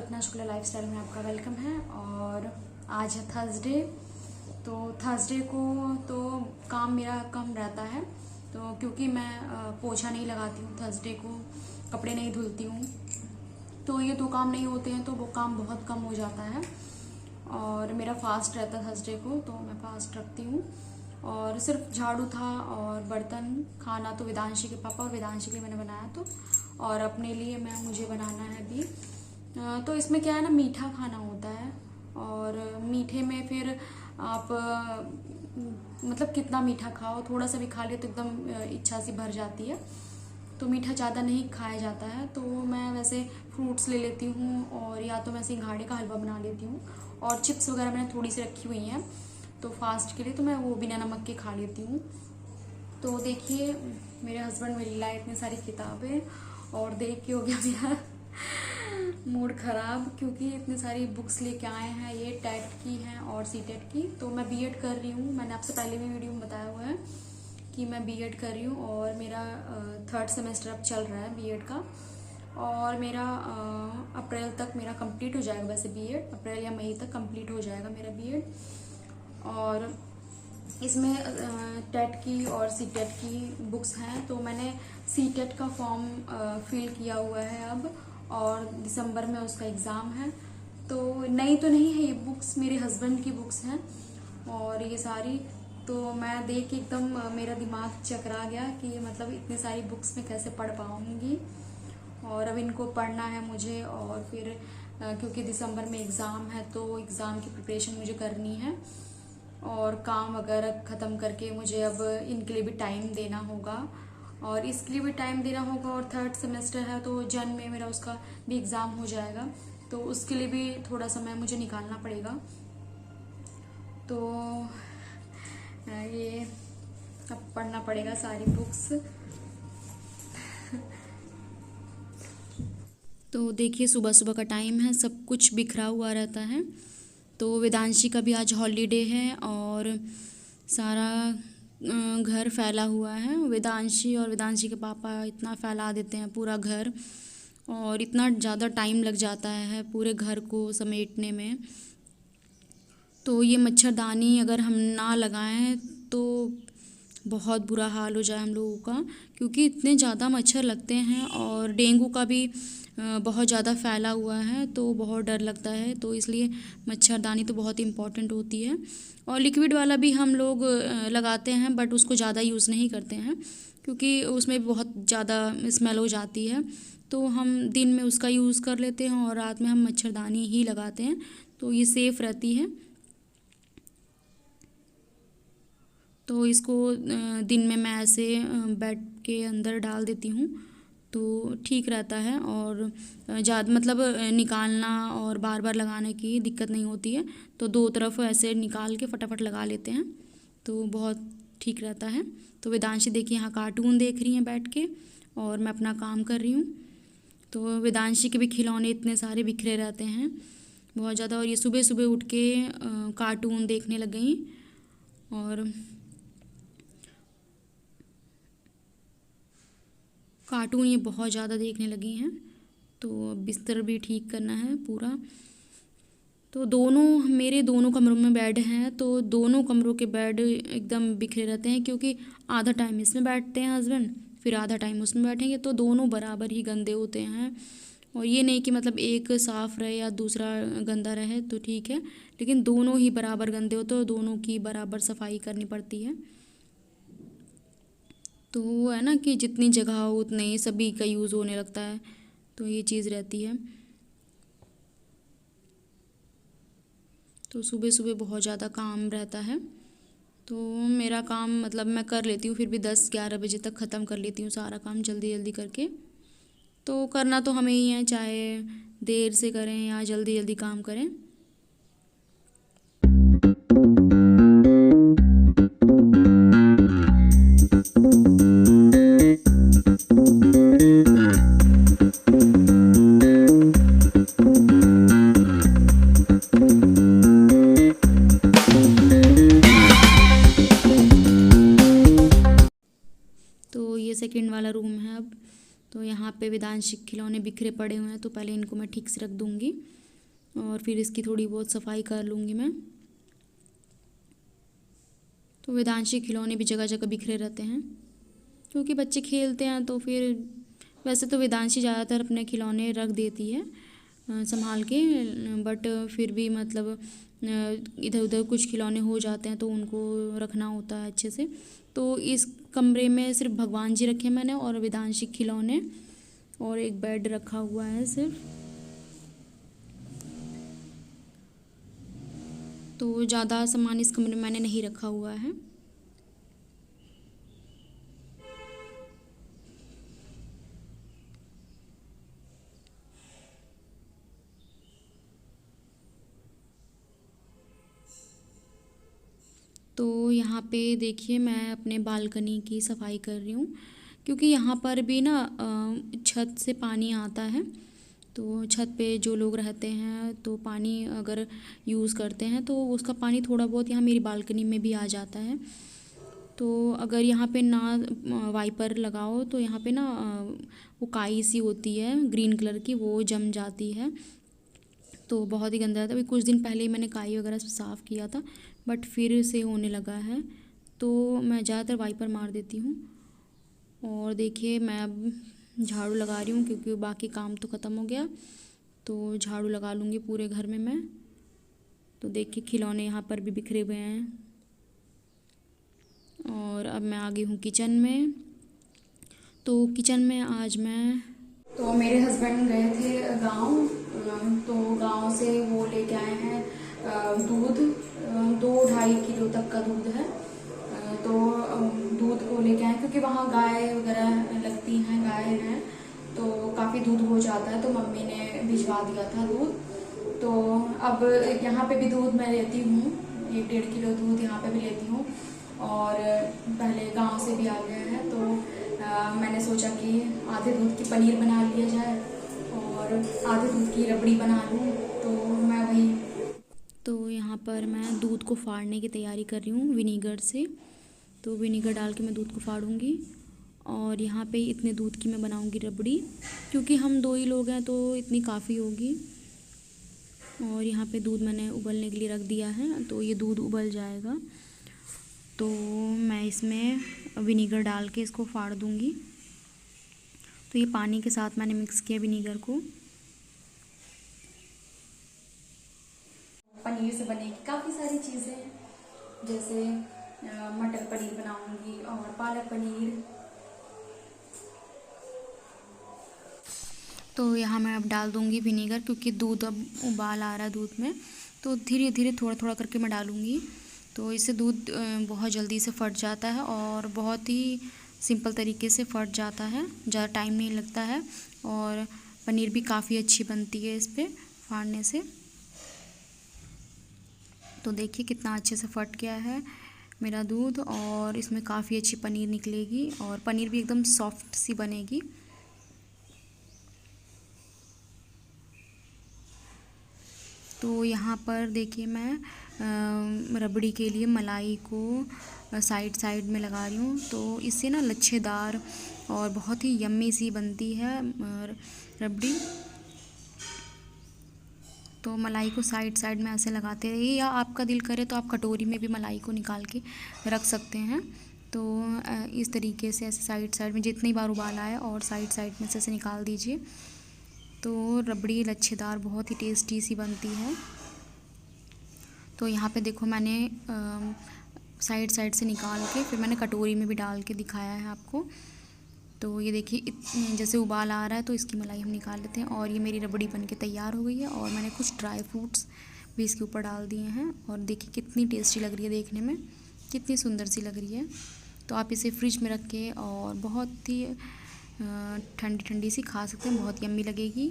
कल्पना Shukla lifestyle में आपका welcome है। और आज है थर्सडे। तो थर्सडे को तो काम मेरा कम रहता है, तो क्योंकि मैं पोछा नहीं लगाती हूँ थर्सडे को, कपड़े नहीं धुलती हूँ, तो ये दो काम नहीं होते हैं तो वो काम बहुत कम हो जाता है। और मेरा फास्ट रहता है थर्सडे को, तो मैं फास्ट रखती हूँ। और सिर्फ झाड़ू था और बर्तन, खाना तो वेदांशी के पापा और वेदांशी के लिए मैंने बनाया, तो और अपने लिए मुझे बनाना है अभी। तो इसमें क्या है ना, मीठा खाना होता है और मीठे में फिर आप मतलब कितना मीठा खाओ, थोड़ा सा भी खा लियो तो एकदम इच्छा सी भर जाती है, तो मीठा ज़्यादा नहीं खाया जाता है। तो मैं वैसे फ्रूट्स ले लेती हूँ और या तो मैं सिंघाड़े का हलवा बना लेती हूँ, और चिप्स वगैरह मैंने थोड़ी सी रखी हुई हैं तो फास्ट के लिए, तो मैं वो बिना नमक के खा लेती हूँ। तो देखिए मेरे हस्बैंड मेरे लाए इतनी सारी किताबें, और देख के हो गया मेरा मूड ख़राब, क्योंकि इतनी सारी बुक्स लेके आए हैं। ये टेट की हैं और सी टेट की। तो मैं बीएड कर रही हूँ, मैंने आपसे पहले भी वीडियो में बताया हुआ है कि मैं बीएड कर रही हूँ, और मेरा थर्ड सेमेस्टर अब चल रहा है बीएड का, और मेरा अप्रैल तक मेरा कंप्लीट हो जाएगा। वैसे बीएड अप्रैल या मई तक कंप्लीट हो जाएगा मेरा बीएड। और इसमें टेट की और सी टेट की बुक्स हैं, तो मैंने सी टेट का फॉर्म फिल किया हुआ है अब, और दिसंबर में उसका एग्ज़ाम है। तो नई तो नहीं है ये बुक्स, मेरे हस्बैंड की बुक्स हैं और ये सारी। तो मैं देख के एकदम मेरा दिमाग चकरा गया कि मतलब इतनी सारी बुक्स में कैसे पढ़ पाऊँगी, और अब इनको पढ़ना है मुझे। और फिर क्योंकि दिसंबर में एग्ज़ाम है तो एग्ज़ाम की प्रिपरेशन मुझे करनी है, और काम वगैरह ख़त्म करके मुझे अब इनके लिए भी टाइम देना होगा, और इसके लिए भी टाइम देना होगा। और थर्ड सेमेस्टर है तो जन में मेरा उसका भी एग्ज़ाम हो जाएगा, तो उसके लिए भी थोड़ा समय मुझे निकालना पड़ेगा। तो ये अब पढ़ना पड़ेगा सारी बुक्स। तो देखिए सुबह सुबह का टाइम है, सब कुछ बिखरा हुआ रहता है। तो वेदांशी का भी आज हॉलीडे है और सारा घर फैला हुआ है। वेदांशी और वेदांशी के पापा इतना फैला देते हैं पूरा घर, और इतना ज़्यादा टाइम लग जाता है पूरे घर को समेटने में। तो ये मच्छरदानी अगर हम ना लगाएं तो बहुत बुरा हाल हो जाए हम लोगों का, क्योंकि इतने ज़्यादा मच्छर लगते हैं, और डेंगू का भी बहुत ज़्यादा फैला हुआ है, तो बहुत डर लगता है। तो इसलिए मच्छरदानी तो बहुत इम्पॉर्टेंट होती है। और लिक्विड वाला भी हम लोग लगाते हैं, बट उसको ज़्यादा यूज़ नहीं करते हैं क्योंकि उसमें बहुत ज़्यादा स्मेल हो जाती है। तो हम दिन में उसका यूज़ कर लेते हैं और रात में हम मच्छरदानी ही लगाते हैं, तो ये सेफ़ रहती है। तो इसको दिन में मैं ऐसे बेड के अंदर डाल देती हूँ तो ठीक रहता है, और ज़्यादा मतलब निकालना और बार बार लगाने की दिक्कत नहीं होती है। तो दो तरफ ऐसे निकाल के फटाफट लगा लेते हैं तो बहुत ठीक रहता है। तो वेदांशी देखिए यहाँ कार्टून देख रही हैं बैठ के, और मैं अपना काम कर रही हूँ। तो वेदांशी के भी खिलौने इतने सारे बिखरे रहते हैं बहुत ज़्यादा, और ये सुबह सुबह उठ के कार्टून देखने लग गई, और कार्टून ये बहुत ज़्यादा देखने लगी हैं। तो बिस्तर भी ठीक करना है पूरा। तो मेरे दोनों कमरों में बेड हैं, तो दोनों कमरों के बेड एकदम बिखरे रहते हैं, क्योंकि आधा टाइम इसमें बैठते हैं हस्बैंड, फिर आधा टाइम उसमें बैठेंगे, तो दोनों बराबर ही गंदे होते हैं। और ये नहीं कि मतलब एक साफ़ रहे या दूसरा गंदा रहे तो ठीक है, लेकिन दोनों ही बराबर गंदे होते हैं, और दोनों की बराबर सफाई करनी पड़ती है। तो वो है ना कि जितनी जगह हो उतने ही सभी का यूज़ होने लगता है, तो ये चीज़ रहती है। तो सुबह सुबह बहुत ज़्यादा काम रहता है, तो मेरा काम मतलब मैं कर लेती हूँ, फिर भी 10-11 बजे तक ख़त्म कर लेती हूँ सारा काम जल्दी जल्दी करके। तो करना तो हमें ही है, चाहे देर से करें या जल्दी जल्दी काम करें। सेकंड वाला रूम है अब, तो यहाँ यहाँ पे वेदांशी के खिलौने बिखरे पड़े हुए हैं, तो पहले इनको मैं ठीक से रख दूँगी और फिर इसकी थोड़ी बहुत सफाई कर लूँगी मैं। तो वेदांशी खिलौने भी जगह जगह बिखरे रहते हैं क्योंकि बच्चे खेलते हैं, तो फिर वैसे तो वेदांशी ज़्यादातर अपने खिलौने रख देती है संभाल के, बट फिर भी मतलब इधर उधर कुछ खिलौने हो जाते हैं तो उनको रखना होता है अच्छे से। तो इस कमरे में सिर्फ भगवान जी रखे मैंने और वेदांशी खिलौने, और एक बेड रखा हुआ है सिर्फ। तो ज़्यादा सामान इस कमरे में मैंने नहीं रखा हुआ है। तो यहाँ पे देखिए मैं अपने बालकनी की सफाई कर रही हूँ क्योंकि यहाँ पर भी ना छत से पानी आता है। तो छत पे जो लोग रहते हैं तो पानी अगर यूज़ करते हैं तो उसका पानी थोड़ा बहुत यहाँ मेरी बालकनी में भी आ जाता है। तो अगर यहाँ पे ना वाइपर लगाओ तो यहाँ पे ना वो काई सी होती है ग्रीन कलर की, वो जम जाती है तो बहुत ही गंदा रहता है। अभी कुछ दिन पहले ही मैंने काई वगैरह से साफ़ किया था, बट फिर से होने लगा है, तो मैं ज़्यादातर वाइपर मार देती हूँ। और देखिए मैं अब झाड़ू लगा रही हूँ क्योंकि बाकी काम तो ख़त्म हो गया, तो झाड़ू लगा लूँगी पूरे घर में मैं। तो देखिए खिलौने यहाँ पर भी बिखरे हुए हैं। और अब मैं आ गई हूँ किचन में। तो किचन में आज मैं, तो मेरे हस्बैंड गए थे गांव, तो गांव से वो लेके आए हैं दूध, 2-2.5 किलो तक का दूध है। तो दूध को लेके आए क्योंकि वहाँ गाय वगैरह लगती हैं, गाय हैं, तो काफ़ी दूध हो जाता है, तो मम्मी ने भिजवा दिया था दूध। तो अब यहाँ पे भी दूध मैं लेती हूँ, 1-1.5 किलो दूध यहाँ पे भी लेती हूँ, और पहले गांव से भी आ गया है, तो मैंने सोचा कि आधे दूध की पनीर बना लिया जाए और आधे दूध की रबड़ी बना लूँ, तो मैं वही। तो यहाँ पर मैं दूध को फाड़ने की तैयारी कर रही हूँ विनीगर से। तो विनीगर डाल के मैं दूध को फाड़ूंगी और यहाँ पे इतने दूध की मैं बनाऊंगी रबड़ी, क्योंकि हम 2 ही लोग हैं तो इतनी काफ़ी होगी। और यहाँ पे दूध मैंने उबलने के लिए रख दिया है, तो ये दूध उबल जाएगा तो मैं इसमें विनीगर डाल के इसको फाड़ दूंगी। तो ये पानी के साथ मैंने मिक्स किया विनीगर को। पनीर से बनेगी काफ़ी सारी चीज़ें, जैसे मटर पनीर बनाऊंगी और पालक पनीर। तो यहाँ मैं अब डाल दूंगी विनीगर क्योंकि दूध अब उबाल आ रहा है दूध में, तो धीरे धीरे थोड़ा थोड़ा करके मैं डालूंगी। तो इससे दूध बहुत जल्दी से फट जाता है और बहुत ही सिंपल तरीके से फट जाता है, ज़्यादा टाइम नहीं लगता है, और पनीर भी काफ़ी अच्छी बनती है इस पर फाड़ने से। तो देखिए कितना अच्छे से फट गया है मेरा दूध और इसमें काफ़ी अच्छी पनीर निकलेगी और पनीर भी एकदम सॉफ्ट सी बनेगी। तो यहाँ पर देखिए मैं रबड़ी के लिए मलाई को साइड साइड में लगा रही हूँ, तो इससे ना लच्छेदार और बहुत ही यम्मी सी बनती है रबड़ी। तो मलाई को साइड साइड में ऐसे लगाते रहिए, या आपका दिल करे तो आप कटोरी में भी मलाई को निकाल के रख सकते हैं। तो इस तरीके से ऐसे साइड साइड में जितनी बार उबाला है और साइड साइड में से ऐसे निकाल दीजिए, तो रबड़ी लच्छेदार बहुत ही टेस्टी सी बनती है। तो यहाँ पे देखो मैंने साइड साइड से निकाल के फिर मैंने कटोरी में भी डाल के दिखाया है आपको। तो ये देखिए जैसे उबाल आ रहा है तो इसकी मलाई हम निकाल लेते हैं और ये मेरी रबड़ी बनके तैयार हो गई है। और मैंने कुछ ड्राई फ्रूट्स भी इसके ऊपर डाल दिए हैं और देखिए कितनी टेस्टी लग रही है, देखने में कितनी सुंदर सी लग रही है। तो आप इसे फ्रिज में रख के और बहुत ही ठंडी ठंडी सी खा सकते हैं, बहुत यम्मी लगेगी।